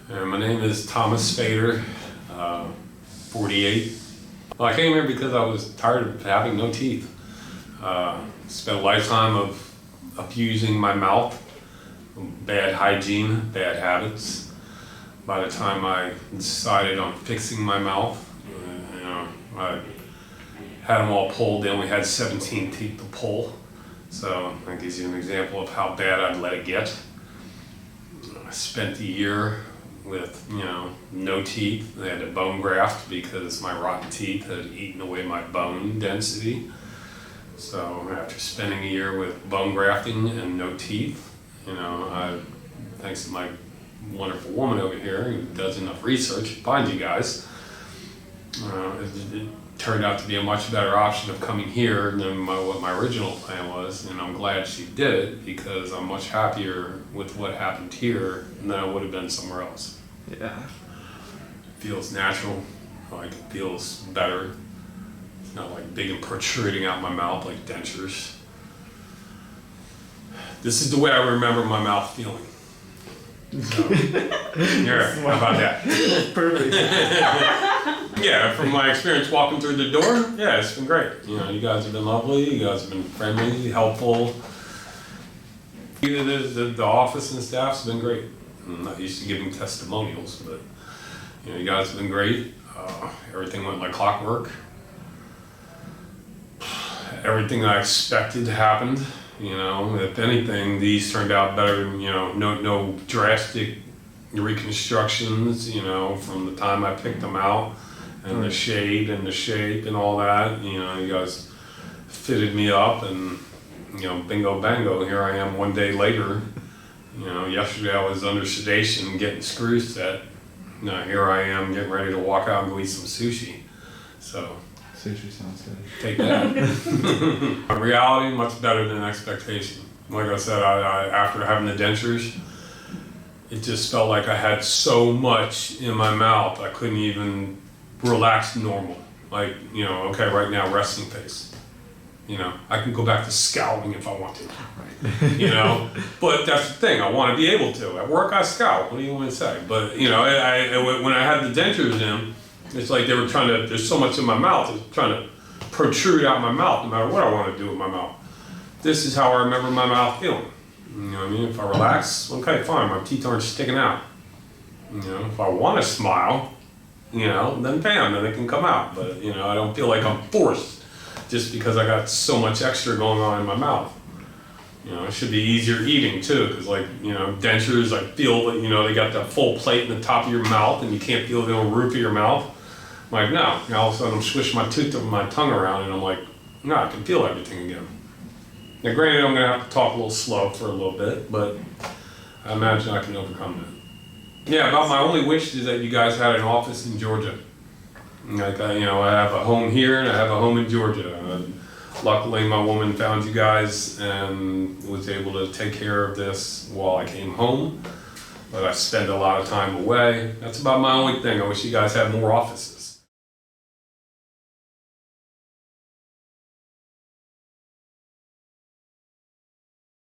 My name is Thomas Spader, 48. Well, I came here because I was tired of having no teeth. Spent a lifetime of abusing my mouth, bad hygiene, bad habits. By the time I decided on fixing my mouth, I had them all pulled in. We had 17 teeth to pull. So that gives you an example of how bad I'd let it get. I spent a year with, no teeth. I had a bone graft because my rotten teeth had eaten away my bone density. So after spending a year with bone grafting and no teeth, thanks to my wonderful woman over here who does enough research to find you guys, it turned out to be a much better option of coming here than what my original plan was, and I'm glad she did it because I'm much happier with what happened here than I would have been somewhere else. Yeah. It feels natural, like it feels better. It's not like big and protruding out my mouth like dentures. This is the way I remember my mouth feeling. So, here, how about that? Perfect. Yeah, from my experience walking through the door, yeah, it's been great. You guys have been lovely, you guys have been friendly, helpful. The office and staff's been great. I'm not used to giving testimonials, but you guys have been great. Everything went like clockwork. Everything I expected happened. If anything, these turned out better than, no drastic reconstructions, from the time I picked them out, and the shade and the shape and all that. You guys fitted me up, and, bingo bango, here I am one day later. Yesterday I was under sedation getting screws set. Now here I am getting ready to walk out and go eat some sushi. So. Sushi sounds good. Take that. Reality, much better than expectation. Like I said, I after having the dentures, it just felt like I had so much in my mouth I couldn't even relax normal. Like, okay, right now, resting face. I can go back to scowling if I want to. Right. But that's the thing, I want to be able to. At work, I scowl. What do you want to say? But, when I had the dentures in, it's like they were trying to, there's so much in my mouth, it's trying to protrude out my mouth no matter what I want to do with my mouth. This is how I remember my mouth feeling. You know what I mean? If I relax, okay, fine, my teeth aren't sticking out. If I want to smile, then bam, then it can come out. But, I don't feel like I'm forced just because I got so much extra going on in my mouth. It should be easier eating too, because dentures, I feel that, they got that full plate in the top of your mouth and you can't feel the roof of your mouth. I'm like, no. And all of a sudden I'm swishing my tongue around and I'm like, no, I can feel everything again. Now granted, I'm going to have to talk a little slow for a little bit, but I imagine I can overcome that. Yeah, about my only wish is that you guys had an office in Georgia. Like, I have a home here and I have a home in Georgia. Luckily, my woman found you guys and was able to take care of this while I came home. But I spend a lot of time away. That's about my only thing. I wish you guys had more offices.